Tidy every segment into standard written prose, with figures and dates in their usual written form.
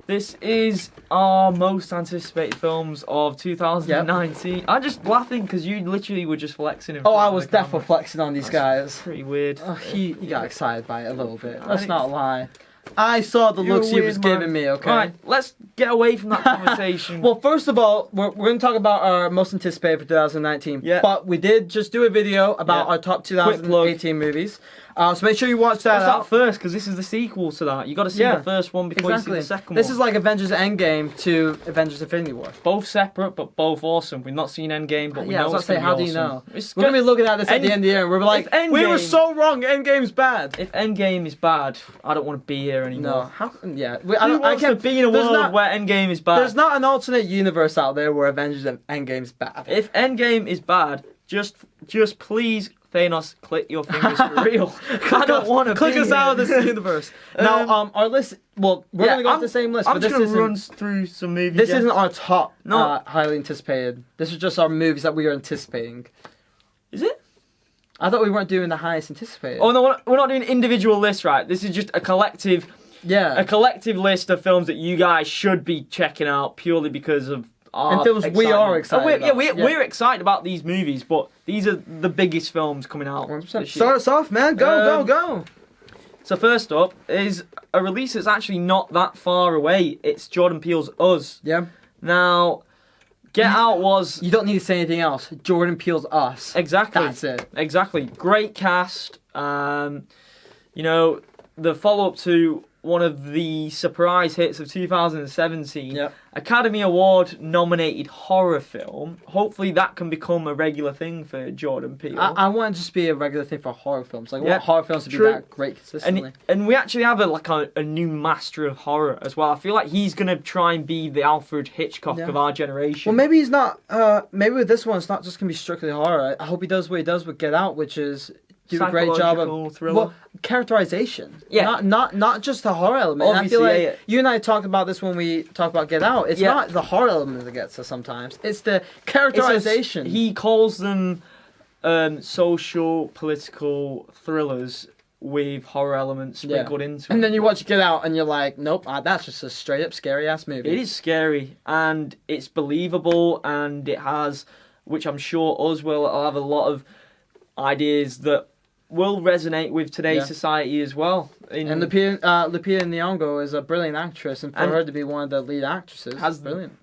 This is our most anticipated films of 2019. I'm just laughing because you literally were just flexing. Oh, I was definitely flexing on these guys. Pretty weird. Oh, he got excited by it a little bit. Let's not lie. I saw the You're looks he was weird, giving man. me, okay? Alright, let's get away from that conversation. Well, first of all, we're going to talk about our most anticipated for 2019. Yeah. But we did just do a video about Yeah. our top 2018 movies. So make sure you watch that What's out. that first? Because this is the sequel to that. You got to see the first one before you see the second This one. is like Avengers Endgame to Avengers Infinity War. Both separate, but both awesome. We've not seen Endgame, but we Yeah, I know was it's about to say, gonna be how do you awesome. know? It's We're going to be looking at this at End- the end of the year and we're like, If we were Endgame- so wrong, Endgame's bad. If Endgame is bad, I don't want to be here anymore. No, how? Yeah, Who wants to be in a there's world not- where Endgame is bad? There's not an alternate universe out there where Avengers Endgame's bad. If Endgame is bad, just please, Thanos, click your fingers for real. I don't want to click us out of this universe. Now, our list. Well, we're gonna go off the same list, I'm but this just gonna run isn't. through some movies. This isn't our top No. highly anticipated. This is just our movies that we are anticipating. Is it? I thought we weren't doing the highest anticipated. Oh no, we're not doing individual lists, right? This is just a collective list of films that you guys should be checking out purely because of our And films we are excitement. excited about. We're excited about these movies, but these are the biggest films coming out. 100%. this year. Start us off, man. Go. So first up is a release that's actually not that far away. It's Jordan Peele's Us. Yeah. Now, Get Out was You don't need to say anything else. Jordan Peele's Us. exactly That's it. Exactly. Great cast. You know, the follow-up to one of the surprise hits of 2017. Yep. Academy Award nominated horror film. Hopefully that can become a regular thing for Jordan Peele. I want it to just be a regular thing for horror films. Like, I Yeah, want horror films to be true. that great consistently. And we actually have a new master of horror as well. I feel like he's going to try and be the Alfred Hitchcock Yeah. of our generation. Well, maybe he's not. Maybe with this one, it's not just gonna be strictly horror. I hope he does what he does with Get Out, which is do a great job Psychological of thriller. characterization. Yeah. not just the horror element. And I feel Obviously, like yeah. you and I talked about this when we talked about Get Out. It's Yeah. not the horror element that gets us sometimes. It's the characterization. He calls them social, political thrillers with horror elements sprinkled into And it. then you watch Get Out and you're like, nope, that's just a straight up scary ass movie. It is scary and it's believable and it has, which I'm sure us will have a lot of ideas that will resonate with today's society as well. And Lupita Nyong'o is a brilliant actress, and for her to be one of the lead actresses, brilliant.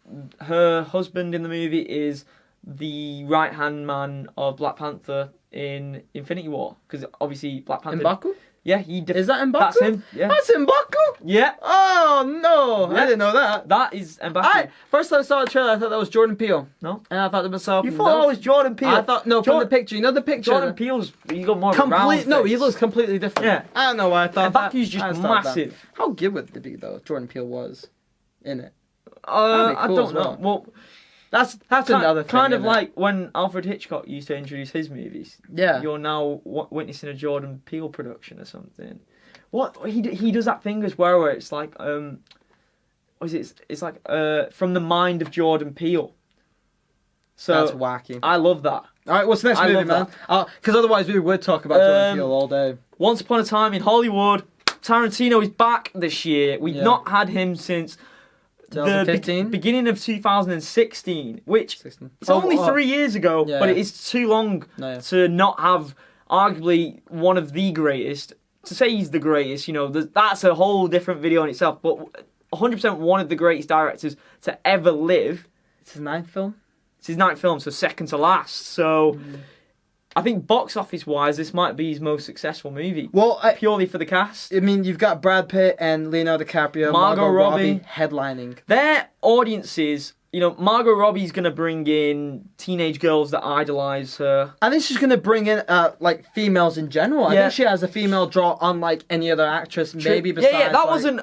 Her husband in the movie is the right-hand man of Black Panther in Infinity War, because obviously Black Panther... M'Baku? Yeah, is that M'Baku? That's him, yeah. That's M'Baku? Yeah. Oh, no! Yeah. I didn't know that. That is M'Baku. First time I saw the trailer, I thought that was Jordan Peele. No? And I thought to myself, You thought it was Jordan Peele? I thought, no, from the picture. You know the picture? Jordan Peele's, he got more of a round Complete. No, he face. looks completely different. Yeah. I don't know why I thought that. M'Baku's just I thought that. massive. How good would it be, though, if Jordan Peele was in it? I cool don't as know. Well, That's another thing. kind of isn't it? like when Alfred Hitchcock used to introduce his movies. Yeah. You're now witnessing a Jordan Peele production or something. What he does that thing as well, where it's like what is it? It's like from the mind of Jordan Peele. So That's wacky. I love that. All right, what's the next I movie, man? love Because otherwise we would talk about Jordan Peele all day. Once Upon a Time in Hollywood. Tarantino is back this year. We've not had him since the 2015? beginning of 2016, which 16. it's only 3 years ago, Yeah. but it is too long to not have arguably one of the greatest. To say he's the greatest, you know, that's a whole different video in itself, but 100% one of the greatest directors to ever live. It's his ninth film? It's his ninth film, so second to last. So I think box office wise, this might be his most successful movie. Well, purely for the cast. I mean, you've got Brad Pitt and Leonardo DiCaprio, Margot Robbie headlining. Their audiences, you know, Margot Robbie's going to bring in teenage girls that idolise her. I think she's going to bring in, like, females in general. I think she has a female draw unlike any other actress, maybe besides... Yeah, that wasn't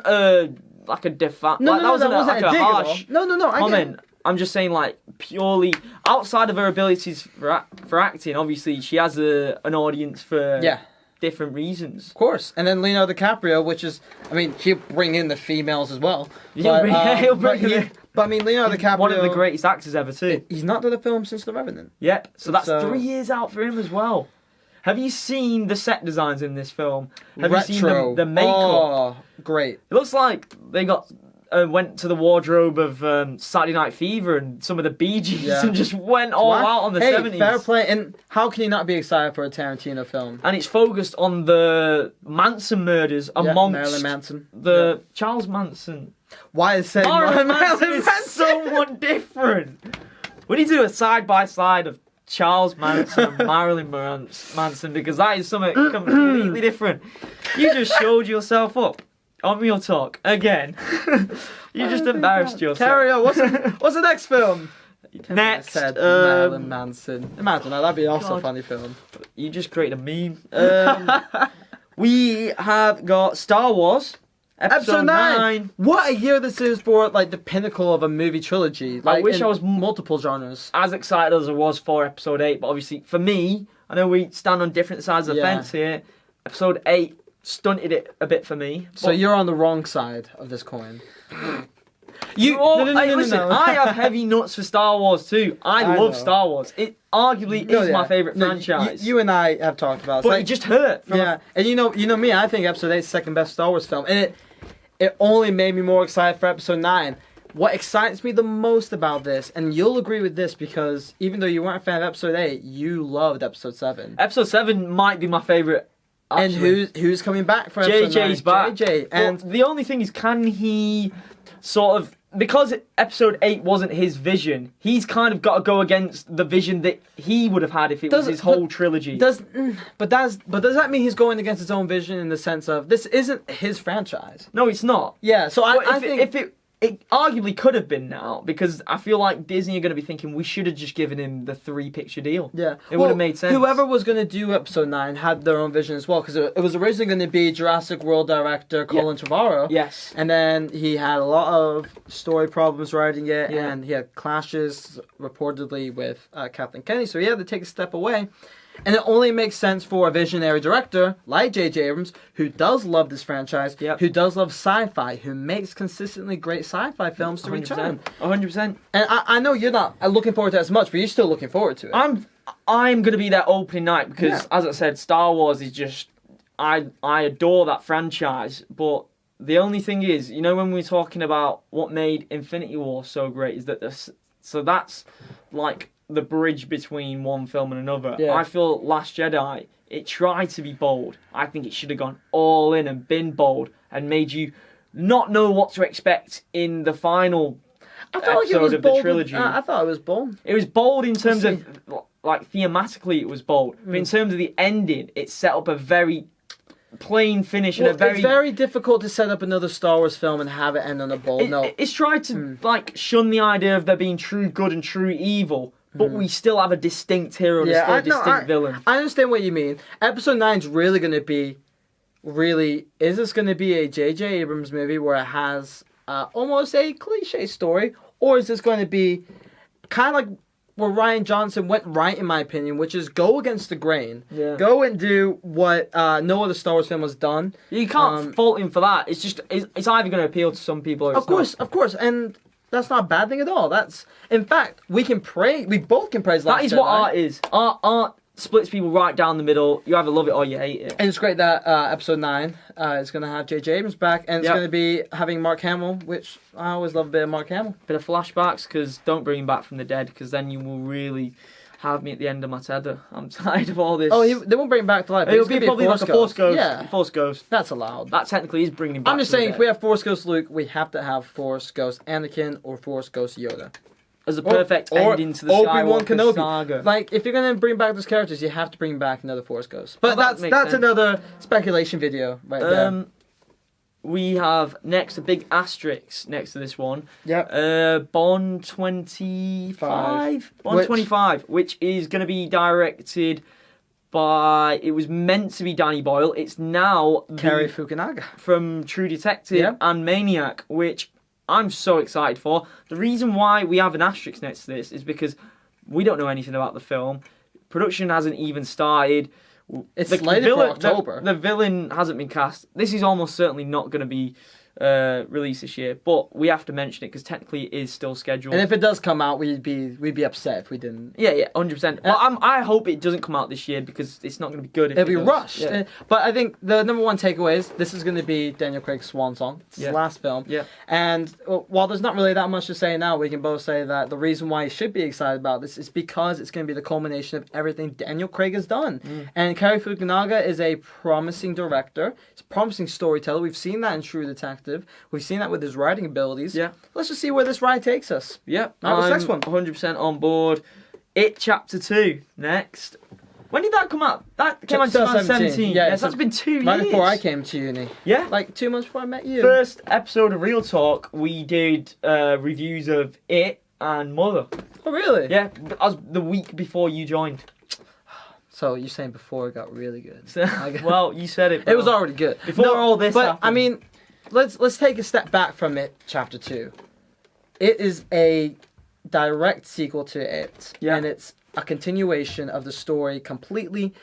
like a that wasn't wasn't like a a dig at all. harsh No, I get comment. it. I'm just saying, like, purely outside of her abilities for acting, obviously, she has an audience for different reasons. Of course. And then Leonardo DiCaprio, which is... I mean, he'll bring in the females as well. He'll bring in... But I mean, Leonardo DiCaprio... one of the greatest actors ever, too. He's not done a film since The Revenant. Yeah, so that's 3 years out for him as well. Have you seen the set designs in this film? Have you seen the makeup? Oh, great. It looks like they got went to the wardrobe of Saturday Night Fever and some of the Bee Gees and just went all out on the 70s. Fair play. And how can you not be excited for a Tarantino film? And it's focused on the Manson murders amongst Marilyn Manson. Charles Manson. Why is saying Marilyn Manson is someone different? We need to do a side-by-side of Charles Manson and Marilyn Manson because that is something completely different. You just showed yourself up on Real Talk again. You just embarrassed yourself. Carry on. What's the next film? Next, Marilyn Manson. Imagine that'd be also a funny film. You just created a meme. We have got Star Wars. Episode 9. What a year this is for like the pinnacle of a movie trilogy. Like, I wish I was multiple genres. As excited as I was for Episode 8, but obviously for me, I know we stand on different sides of the fence here. Episode 8 stunted it a bit for me. So you're on the wrong side of this coin. Listen, I have heavy nuts for Star Wars too. I love Star Wars. It arguably is my favourite franchise. You and I have talked about it. But it just hurt. And you know me, I think Episode 8 is the second best Star Wars film. And it only made me more excited for Episode 9. What excites me the most about this, and you'll agree with this because even though you weren't a fan of Episode 8, you loved Episode 7. Episode 7 might be my favourite. Actually. And who's coming back for Episode 9? JJ's back. JJ. And the only thing is, can he sort of... Because Episode 8 wasn't his vision, he's kind of got to go against the vision that he would have had if it was his whole trilogy. Does that mean he's going against his own vision in the sense of this isn't his franchise? No, it's not. Yeah, so I think if it arguably could have been now, because I feel like Disney are going to be thinking we should have just given him the 3-picture deal. Yeah, it would have made sense. Whoever was going to do Episode 9 had their own vision as well, because it was originally going to be Jurassic World director Colin Trevorrow. Yes. And then he had a lot of story problems writing it, and he had clashes reportedly with Kathleen Kennedy, so he had to take a step away. And it only makes sense for a visionary director like J.J. Abrams, who does love this franchise, who does love sci-fi, who makes consistently great sci-fi films to 100%. return. 100%. And I know you're not looking forward to it as much, but you're still looking forward to it. I'm going to be there opening night because, as I said, Star Wars is just... I adore that franchise, but the only thing is, you know, when we're talking about what made Infinity War so great, is that so that's like... the bridge between one film and another. Yeah. I feel Last Jedi, it tried to be bold. I think it should have gone all in and been bold and made you not know what to expect in the final episode of the trilogy. I thought it was bold. It was bold in terms of, like, thematically it was bold. But in terms of the ending, it set up a very plain finish and it's very difficult to set up another Star Wars film and have it end on a bold note. It's tried to, shun the idea of there being true good and true evil. But we still have a distinct hero and a distinct villain. I understand what you mean. Episode 9 is really going to be... is this going to be a J.J. Abrams movie where it has almost a cliche story? Or is this going to be kind of like where Rian Johnson went right, in my opinion, which is go against the grain. Yeah. Go and do what no other Star Wars film has done. You can't fault him for that. It's just... It's either going to appeal to some people or it's not. Of course. And... that's not a bad thing at all. In fact, we both can praise Last Jedi. That is what art is. Art splits people right down the middle. You either love it or you hate it. And it's great that Episode 9 is going to have J.J. Abrams back, and it's going to be having Mark Hamill, which I always love a bit of Mark Hamill. Bit of flashbacks, because don't bring him back from the dead, because then you will really have me at the end of my tether. I'm tired of all this. Oh, they won't bring him back to life. It'll be probably like a Force Ghost. Yeah. Force Ghost. That's allowed. That technically is bringing him back. I'm just saying, if we have Force Ghost Luke, we have to have Force Ghost Anakin or Force Ghost Yoda. As a perfect ending to the Skywalker Kenobi saga. Like, if you're going to bring back those characters, you have to bring back another Force Ghost. But that's another speculation video right there. We have next a big asterisk next to this one. Yep. Bond 25. Bond 25, which is going to be directed by... It was meant to be Danny Boyle. It's now... Cary Fukunaga. From True Detective and Maniac, which I'm so excited for. The reason why we have an asterisk next to this is because we don't know anything about the film. Production hasn't even started. It's slated for October. The villain hasn't been cast. This is almost certainly not going to be release this year, but we have to mention it because technically it is still scheduled. And if it does come out, we'd be upset if we didn't. Yeah, 100%. But I hope it doesn't come out this year because it's not going to be good. If It'll be it does. rushed. Yeah. But I think the number one takeaway is this is going to be Daniel Craig's swan song. It's his last film. Yeah. And while there's not really that much to say now, we can both say that the reason why you should be excited about this is because it's going to be the culmination of everything Daniel Craig has done. And Cary Fukunaga is a promising director. He's a promising storyteller. We've seen that in True Detective. We've seen that with his writing abilities. Yeah. Let's just see where this ride takes us. Yeah. Now, what's the next one? 100% on board. It Chapter 2 next. When did that come out? That came out in 2017. Yeah, Yes, that's been 2 years. Right before I came to uni. Yeah. Like 2 months before I met you. First episode of Real Talk, we did reviews of It and Mother. Oh, really? Yeah, that was the week before you joined. So you're saying before it got really good? Well, you said it. Bro. It was already good. Before all this but happened. I mean, let's take a step back from it. Chapter 2. It is a direct sequel to It, and it's a continuation of the story completely,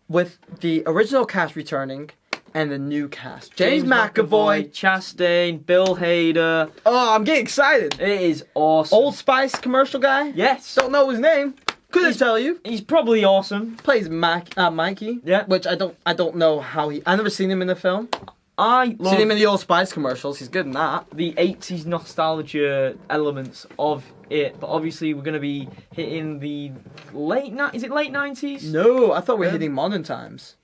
with the original cast returning and the new cast. James McAvoy, Chastain, Bill Hader. Oh, I'm getting excited. It is awesome. Old Spice commercial guy. Yes. Don't know his name. Couldn't tell you. He's probably awesome. Plays Mikey. Yeah. Which I don't know how he. I never seen him in the film. I love Seen him in the Old Spice commercials. He's good in that. the 80s nostalgia elements of it, but obviously we're going to be hitting the is it late 90s? No, I thought we were hitting modern times.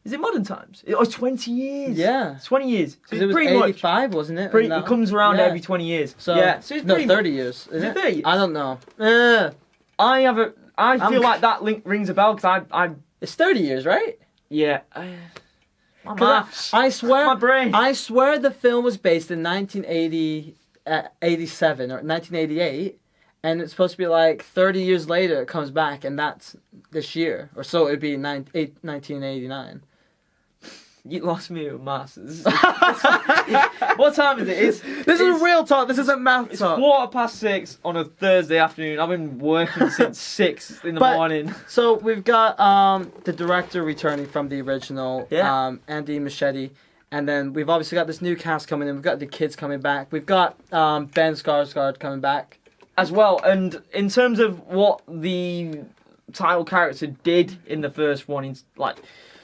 Is it modern times? It was 20 years. Yeah. 20 years. So Because it was pretty 85, wasn't it? much. It comes around every 20 years. So, yeah. So it's no, pretty 30 years. Is it 30? I don't know. I feel like that rings a bell because I It's 30 years, right? yeah. My 'Cause maths. I swear, My brain. I swear the film was based in 1987 or 1988, and it's supposed to be like 30 years later it comes back, and that's this year, or so it'd be 1989. You lost me with maths. What time is it? This is real talk. This isn't math It's talk. 6:15 on a Thursday afternoon. I've been working since 6 in the morning. So we've got the director returning from the original, Andy Muschietti, and then we've obviously got this new cast coming in. We've got the kids coming back. We've got Ben Skarsgård coming back As well, and in terms of what the title character did in the first one, it's like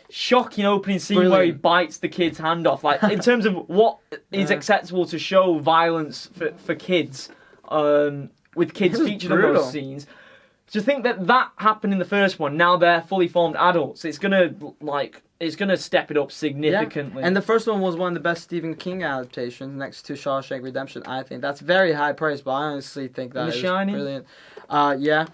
shocking opening scene where he bites the kid's hand off. Like in terms of what is acceptable to show violence for kids, with kids featured in those scenes. To think that happened in the first one, now they're fully formed adults, it's gonna step it up significantly. Yeah. And the first one was one of the best Stephen King adaptations, next to Shawshank Redemption. I think that's very high praise, but I honestly think that is brilliant. Yeah.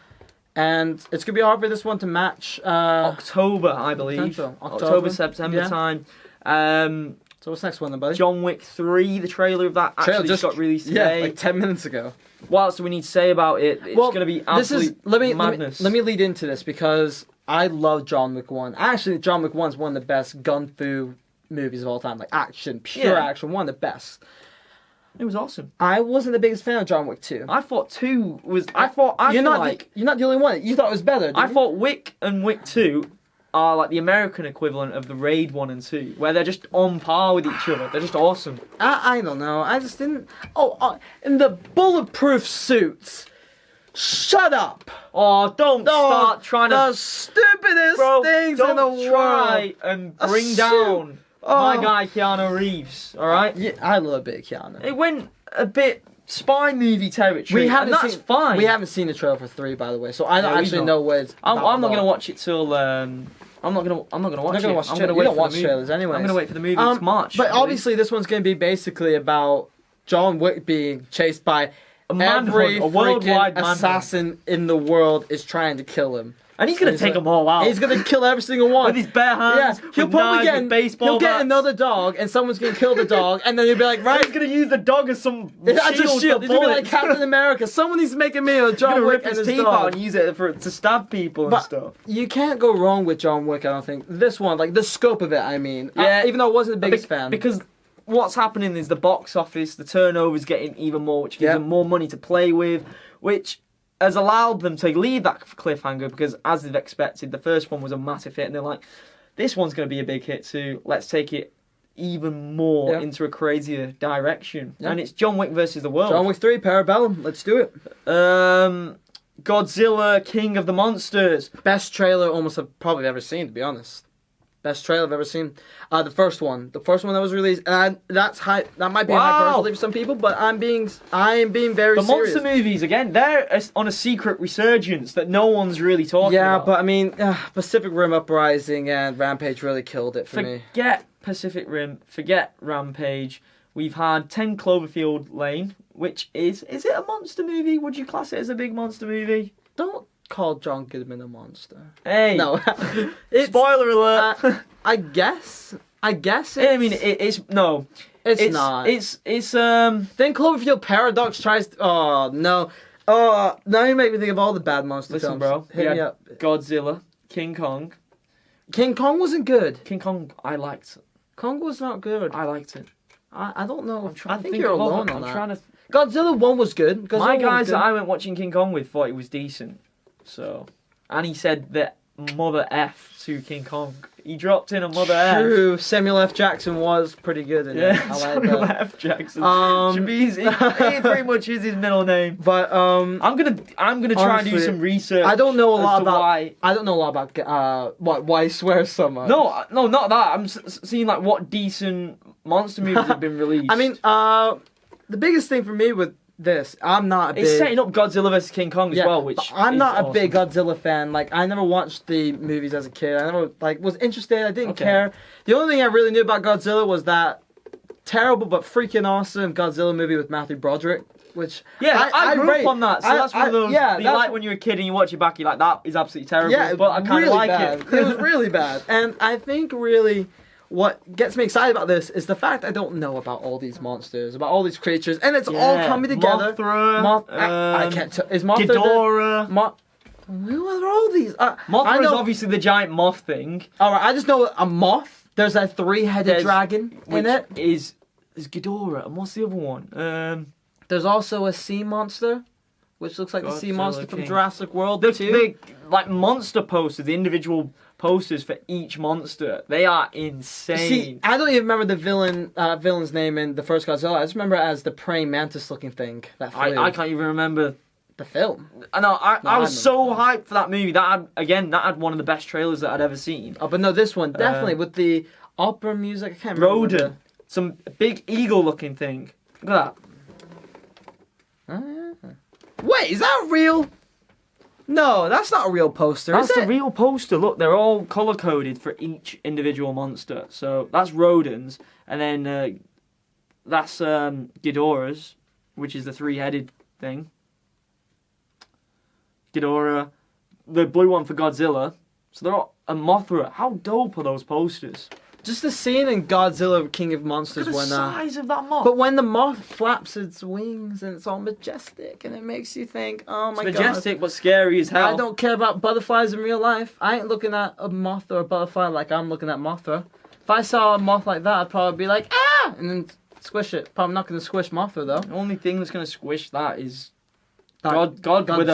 And it's going to be hard for this one to match... October, I believe. October, September time. So what's next one then, buddy? John Wick 3, the trailer of that actually just got released today. Yeah, like 10 minutes ago. What else do we need to say about it? It's going to be absolute madness. Let me lead into this because I love John Wick 1. Actually, John Wick 1 is one of the best gun-fu movies of all time. Like action, pure action, one of the best. It was awesome. I wasn't the biggest fan of John Wick 2. I thought 2 was... You're not the only one. You thought it was better, I thought Wick and Wick 2 are like the American equivalent of the Raid 1 and 2, where they're just on par with each other. They're just awesome. I don't know. I just didn't... and the bulletproof suits. Shut up. Oh, don't start trying the stupidest things in the world. Don't try and bring down my guy Keanu Reeves, alright? Yeah, I love a bit of Keanu. It went a bit spy movie territory, that's fine. We haven't seen the trailer for 3, by the way, so I don't actually know what it's I'm not going to watch it till... I'm not gonna watch it. I'm gonna wait don't watch trailers anyway. I'm gonna wait for the movie. It's March. But obviously, this one's gonna be basically about John Wick being chased by every worldwide assassin in the world is trying to kill him. And he's gonna take them all out. He's gonna kill every single one with his bare hands. Yeah, he'll probably get another dog, and someone's gonna kill the dog, and then he'll be like, right, he's gonna use the dog as some shield. He's gonna be like Captain America. Someone needs to make a meal. John Wick rip and his his teeth dog. out and use it to stab people and stuff. You can't go wrong with John Wick. I don't think this one, like the scope of it. I mean, even though I wasn't the biggest fan, because what's happening is the box office, the turnover's getting even more, which gives them more money to play with, which has allowed them to leave that cliffhanger because, as they've expected, the first one was a massive hit, and they're like, this one's going to be a big hit too. Let's take it even more into a crazier direction. Yeah. And it's John Wick versus the world. John Wick 3, Parabellum. Let's do it. Godzilla, King of the Monsters. Best trailer almost I've probably ever seen, to be honest. Best trailer I've ever seen. The first one that was released. That's high. That might be hyperbole for some people, but I am being very serious. The monster movies again. They're on a secret resurgence that no one's really talking about. Yeah, but I mean, Pacific Rim Uprising and Rampage really killed it for me. Forget Pacific Rim. Forget Rampage. We've had 10 Cloverfield Lane, which is it a monster movie? Would you class it as a big monster movie? Don't call John Goodman a monster. Hey, no. Spoiler alert. I guess. It's, I mean, it's no. It's not. It's Then Cloverfield Paradox tries. Oh no. Oh, now you make me think of all the bad monster films. Listen, bro. Hit me up. Godzilla, King Kong. King Kong wasn't good. King Kong, I liked. Kong was not good. I liked it. I don't know. I think you're alone on that. I'm trying to. Godzilla 1 was good. My guys that I went watching King Kong with thought it was decent. So, and he said that Mother F to King Kong. He dropped in a Mother F. True. Samuel F. Jackson was pretty good in it. I like Samuel that. F. Jackson. It pretty much is his middle name. But I'm gonna try and do some research. I don't know a lot about why. I don't know a lot about why he swears so much. No, not that. I'm seeing like what decent monster movies have been released. I mean, the biggest thing for me with this, I'm not a big... It's setting up Godzilla vs. King Kong as well, which I'm not a big Godzilla fan. Like, I never watched the movies as a kid. I never, was interested. I didn't care. The only thing I really knew about Godzilla was that terrible but freaking awesome Godzilla movie with Matthew Broderick, which... Yeah, I grew up on that, so that's one of those... Yeah, you like when you're a kid and you watch it back, you're like, that is absolutely terrible. Yeah, but I kind of like it. It was really bad. And I think really... What gets me excited about this is the fact I don't know about all these monsters, about all these creatures, and it's all coming together. Mothra, I can't tell. Is Mothra Ghidorah? Who are all these? Mothra is obviously the giant moth thing. Alright, I just know a moth. There's a 3-headed dragon in it. Is Ghidorah, and what's the other one? There's also a sea monster, which looks like the sea monster from Jurassic World. The like monster posters, the individual posters for each monster, they are insane. See, I don't even remember the villain's name in the first Godzilla. I just remember it as the praying mantis looking thing that flew. I can't even remember the film. I was so hyped for that movie. That had one of the best trailers that I'd ever seen. Oh, but no, this one definitely with the opera music. I can't remember. Rodan, some big eagle looking thing. Look at that. Wait, is that real? No, that's not a real poster. That's a real poster. Look, they're all color coded for each individual monster. So that's Rodan's, and then that's Ghidorah's, which is the 3-headed thing. Ghidorah, the blue one for Godzilla. So they're all a Mothra. How dope are those posters? Just the scene in Godzilla King of Monsters Look at the size of that moth. But when the moth flaps its wings and it's all majestic and it makes you think, oh my god. It's majestic but scary as hell. I don't care about butterflies in real life. I ain't looking at a moth or a butterfly like I'm looking at Mothra. If I saw a moth like that, I'd probably be like, ah! And then squish it. Probably not going to squish Mothra though. The only thing that's going to squish that is Godzilla. God with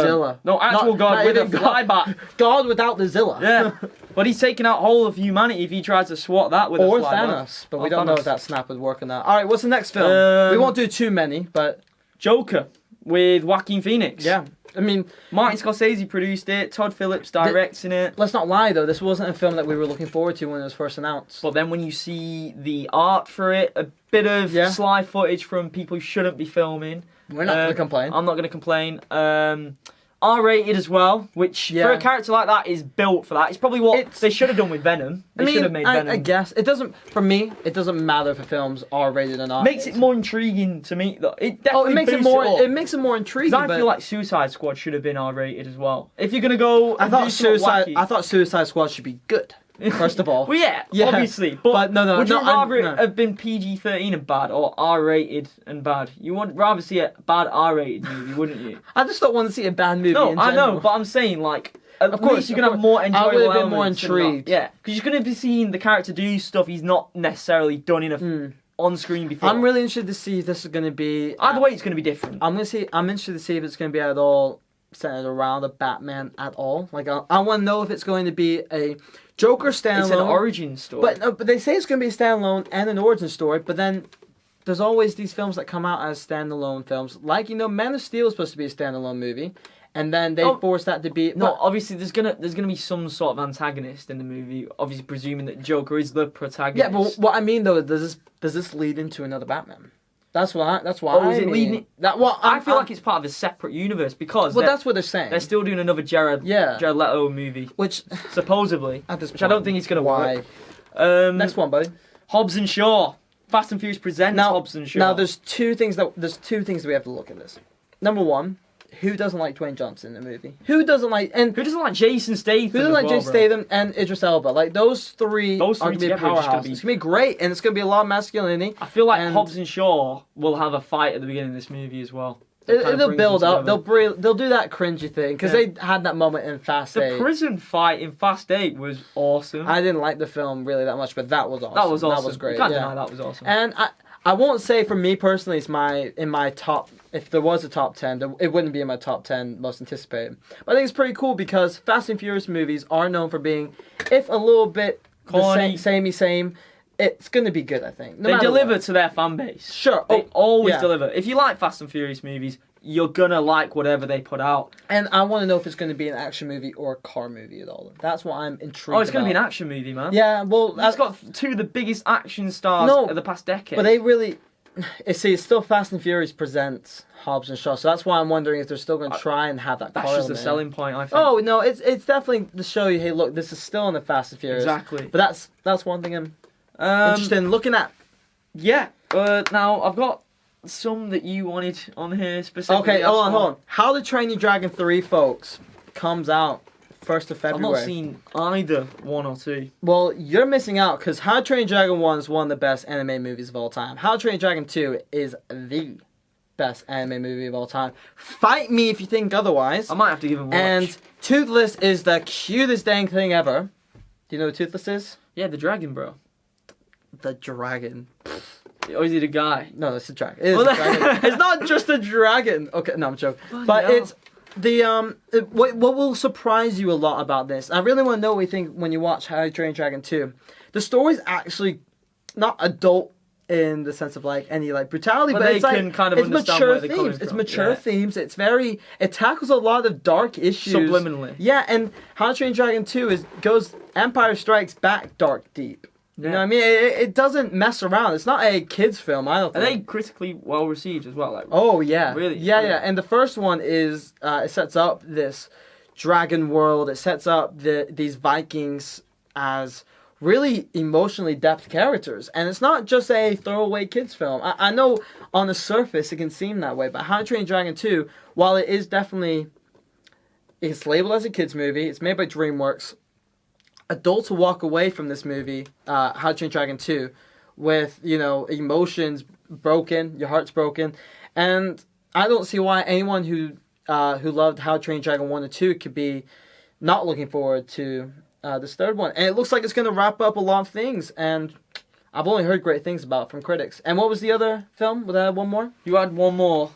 a flyback. God without the Zilla. Yeah. But he's taking out whole of humanity if he tries to swat that with a flyback. Or Thanos. But we don't know if that snap would work on that. Alright, what's the next film? We won't do too many, but... Joker with Joaquin Phoenix. Yeah. I mean... Martin Scorsese produced it. Todd Phillips directing it. Let's not lie though, this wasn't a film that we were looking forward to when it was first announced. But then when you see the art for it, a bit of sly footage from people who shouldn't be filming... We're not going to complain. I'm not going to complain. R-rated as well, which for a character like that is built for that. It's probably what they should have done with Venom. They should have made Venom. I guess it doesn't. For me, it doesn't matter if a film's R-rated or not. Makes it more intriguing to me. Though. It definitely makes it more. It makes it more intriguing. I feel like Suicide Squad should have been R-rated as well. If you're gonna go, I thought Suicide Squad should be good. First of all, well, yeah, obviously, but no. Would you rather it have been PG-13 and bad, or R-rated and bad? You would rather see a bad R-rated movie, wouldn't you? I just don't want to see a bad movie. No, I know, but I'm saying like, of course you're gonna have more enjoyable. I would have been more intrigued. Yeah, because you're gonna be seeing the character do stuff he's not necessarily done in a on screen before. I'm really interested to see if this is gonna be. Either way, it's gonna be different. I'm interested to see if it's gonna be at all centered around a Batman at all. Like, I want to know if it's going to be a Joker standalone. It's an origin story. But they say it's going to be a standalone and an origin story, but then there's always these films that come out as standalone films. Like, Man of Steel is supposed to be a standalone movie, and then they force that to be... No, obviously there's gonna be some sort of antagonist in the movie, obviously presuming that Joker is the protagonist. Yeah, but what I mean, though, does this lead into another Batman? That's why is it leading... I feel like it's part of a separate universe, because... Well, that's what they're saying. They're still doing another Jared Leto movie. Which... Supposedly. At this point, which I don't think it's going to work. Next one, buddy. Hobbs and Shaw. Fast and Furious presents Hobbs and Shaw. Now, there's two things that we have to look at this. Number one, who doesn't like Dwayne Johnson in the movie? Who doesn't like Jason Statham? Who doesn't like Jason Statham and Idris Elba? Like, those three are going to be a powerhouse. It's going to be great, and it's going to be a lot of masculinity. I feel like Hobbs and Shaw will have a fight at the beginning of this movie as well. They'll build up. They'll do that cringy thing, because they had that moment in Fast 8. The prison fight in Fast 8 was awesome. I didn't like the film really that much, but that was awesome. That was awesome. That was great. You can't deny that was awesome. And I won't say for me personally it's in my top. If there was a top 10, it wouldn't be in my top 10 most anticipated. But I think it's pretty cool, because Fast and Furious movies are known for being, if a little bit corny, same, it's going to be good, I think. They deliver to their fan base. Sure. They always deliver. If you like Fast and Furious movies, you're going to like whatever they put out. And I want to know if it's going to be an action movie or a car movie at all. That's what I'm intrigued about. Oh, it's going to be an action movie, man. Yeah, well... It's got two of the biggest action stars of the past decade. But they really... See, it's still Fast and Furious presents Hobbs and Shaw, so that's why I'm wondering if they're still going to try and have that car That's just element. the selling point, I think. Oh, no, it's definitely to show you, hey, look, this is still in the Fast and Furious. Exactly. But that's one thing I'm interested in looking at. Yeah. Now, I've got some that you wanted on here specifically. Okay, hold on. How to Train Your Dragon 3, folks, comes out 1st of February. I've not seen either 1 or 2. Well, you're missing out, because How to Train Your Dragon 1 is one of the best anime movies of all time. How to Train Your Dragon 2 is the best anime movie of all time. Fight me if you think otherwise. I might have to give him a watch. And Toothless is the cutest dang thing ever. Do you know what Toothless is? Yeah, the dragon, bro. The dragon. Or is he the guy? No, it's a dragon. It is a dragon. It's not just a dragon. Okay, no, I'm joking. But it's the what will surprise you a lot about this. I really want to know what you think when you watch How to Train Your Dragon 2. The story's actually not adult in the sense of like any like brutality, but they it's can like kind of it's understand mature where they're coming themes. It's from. mature themes. It's it tackles a lot of dark issues subliminally. Yeah, and How to Train Your Dragon 2 goes Empire Strikes Back dark deep. You know what I mean? It doesn't mess around. It's not a kids' film, I don't think. Are they critically well received as well? Like, oh, yeah. Really? Yeah. And the first one is, it sets up this dragon world. It sets up these Vikings as really emotionally depth characters. And it's not just a throwaway kids' film. I know on the surface it can seem that way, but How to Train Your Dragon 2, while it is definitely... It's labeled as a kids' movie. It's made by DreamWorks. Adults will walk away from this movie, How to Train Your Dragon 2, with, emotions broken, your heart's broken, and I don't see why anyone who loved How to Train Your Dragon 1 and 2 could be not looking forward to this third one. And it looks like it's going to wrap up a lot of things, and I've only heard great things about it from critics. And what was the other film? Would I have one more? You had one more.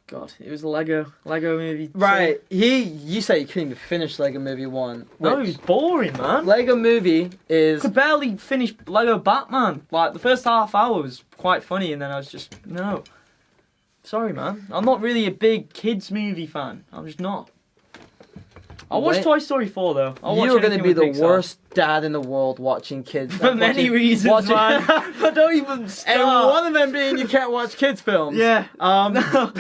God, it was a Lego movie. Right. You say you couldn't even finish Lego Movie 1. No, it was boring, man. Lego Movie is... I could barely finish Lego Batman. Like, the first half hour was quite funny, and then I was just, no. Sorry, man. I'm not really a big kids movie fan. I'm just not. I'll watch Toy Story 4, though. You're going to be the worst dad in the world watching kids. For many reasons, man. But don't even start. And one of them being you can't watch kids' films. Yeah. No.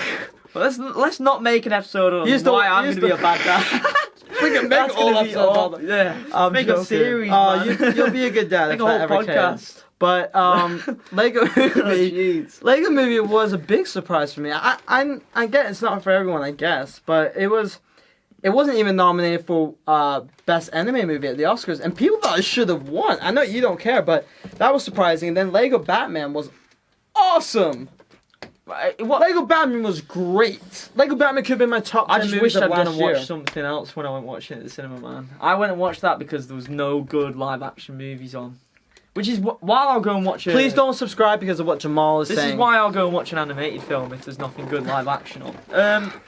But let's not make an episode of why I'm going to be a bad dad. We can make all episodes. Yeah. Make a series, you'll be a good dad make if a that whole ever podcast. Can. But Lego Movie, Lego Movie was a big surprise for me. I get it's not for everyone, I guess, but it wasn't even nominated for Best Anime Movie at the Oscars, and people thought it should have won. I know you don't care, but that was surprising. And then Lego Batman was awesome. Lego Batman was great. Lego Batman could have been my top 10 I just movies wish of I'd last gone and year. watched something else when I went watching it at the cinema, man. I went and watched that because there was no good live action movies on. Which is while I'll go and watch it. Please don't subscribe because of what Jamal is saying. This is why I'll go and watch an animated film if there's nothing good live action on.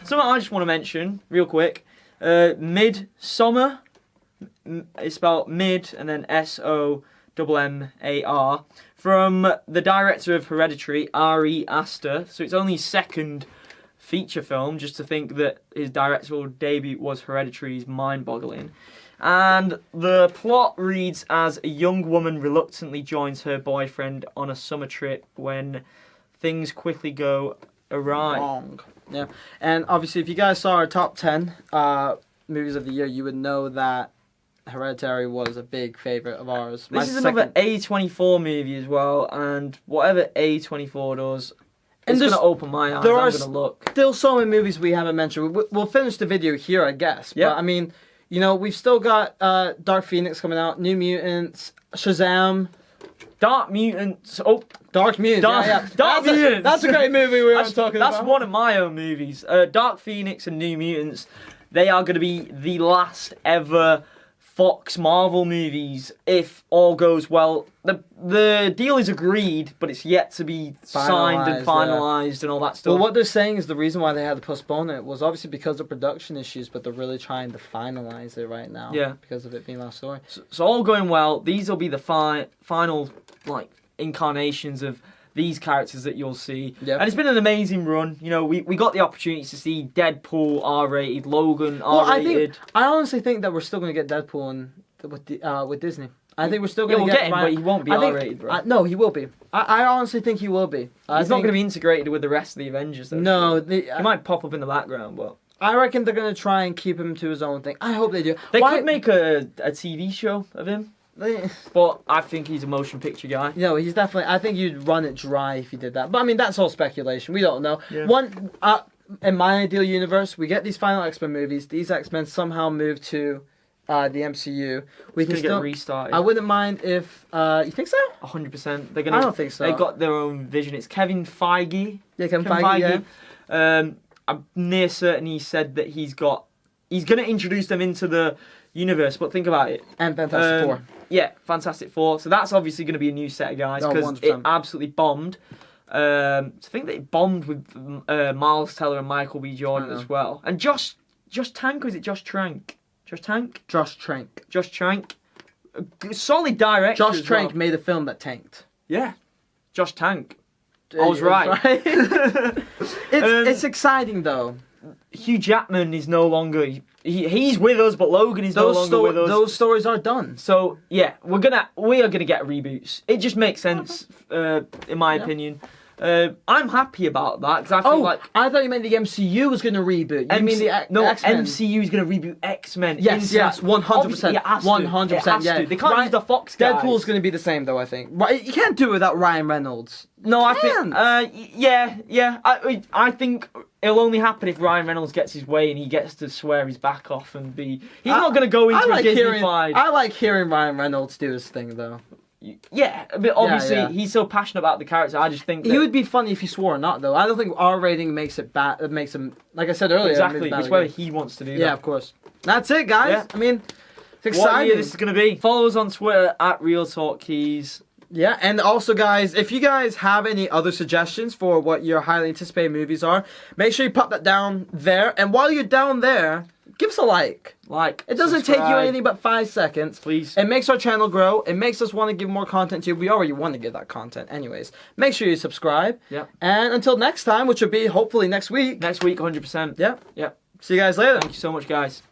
Something I just want to mention real quick. Midsommar. It's spelled mid and then SOMMAR. From the director of Hereditary, Ari Aster. So it's only his second feature film. Just to think that his directorial debut was Hereditary is mind-boggling. And the plot reads as a young woman reluctantly joins her boyfriend on a summer trip when things quickly go awry. Wrong. Yeah. And obviously, if you guys saw our top 10 movies of the year, you would know that Hereditary was a big favourite of ours. This is another A24 movie as well, and whatever A24 does, it's going to open my eyes. I'm going to look. Still so many movies we haven't mentioned. We'll finish the video here, I guess. Yeah. But, I mean... You know, we've still got Dark Phoenix coming out, New Mutants, Shazam. Dark Mutants. Oh, Dark Mutants. Dark Mutants. That's a great movie we were talking about. That's one of my own movies. Dark Phoenix and New Mutants. They are going to be the last ever Fox Marvel movies if all goes well. The deal is agreed, but it's yet to be signed and finalised and all that stuff. Well, what they're saying is the reason why they had to postpone it was obviously because of production issues, but they're really trying to finalise it right now. Yeah. Because of it being last story. So all going well, these will be the final incarnations of these characters that you'll see. Yep. And it's been an amazing run. You know, we got the opportunity to see Deadpool R-rated, Logan R-rated. I honestly think that we're still going to get Deadpool with Disney. I think we're still going to get him, but he won't be R-rated, bro. No, he will be. I honestly think he will be. He's not going to be integrated with the rest of the Avengers, though. No. He might pop up in the background, but... I reckon they're going to try and keep him to his own thing. I hope they do. They could make a TV show of him. But I think he's a motion picture guy. No, he's definitely... I think you'd run it dry if you did that. But, I mean, that's all speculation. We don't know. Yeah. In my ideal universe, we get these final X-Men movies. These X-Men somehow move to the MCU. We can still get restarted. I wouldn't mind if... you think so? 100%. I don't think so. They've got their own vision. It's Kevin Feige. Yeah, Kevin Feige, yeah. I'm near certain he said that he's going to introduce them into the universe, but think about it. And Fantastic Four. Yeah, Fantastic Four. So that's obviously going to be a new set of guys because it absolutely bombed. To think that it bombed with Miles Teller and Michael B. Jordan as well. And Josh Trank, or is it Josh Trank? Josh Trank? Josh Trank. Josh Trank. Solid director. Josh Trank made a film that tanked. Yeah. Josh Tank. I was right. It's exciting though. Hugh Jackman is no longer... He's with us, but Logan is no longer with us. Those stories are done. So, yeah, we are gonna get reboots. It just makes sense, in my opinion. I'm happy about that, because I feel like... I thought you meant the MCU was going to reboot. You mean the X-Men? MCU is going to reboot X-Men. Yes, 100%. 100%, yeah. They can't use the Fox guys. Deadpool's going to be the same, though, I think. Right, you can't do it without Ryan Reynolds. No, I think... yeah. I think it'll only happen if Ryan Reynolds gets his way and he gets to swear his back off and be... He's not going to go into a Disney-fied... I like hearing Ryan Reynolds do his thing, though. Yeah, but obviously he's so passionate about the character. I just think that he would be funny if he swore or not, though. I don't think R rating makes it bad. It makes him, like I said earlier, exactly. It's whether he wants to do that. Yeah, of course. That's it, guys. Yeah. I mean, it's exciting. What year this is going to be? Follow us on Twitter at Real Talk Keys. Yeah, and also, guys, if you guys have any other suggestions for what your highly anticipated movies are, make sure you pop that down there. And while you're down there, give us a like. It doesn't take you anything but 5 seconds. Please. It makes our channel grow. It makes us want to give more content to you. We already want to give that content anyways. Make sure you subscribe. Yeah. And until next time, which will be hopefully next week. Next week, 100%. Yeah. Yeah. See you guys later. Thank you so much, guys.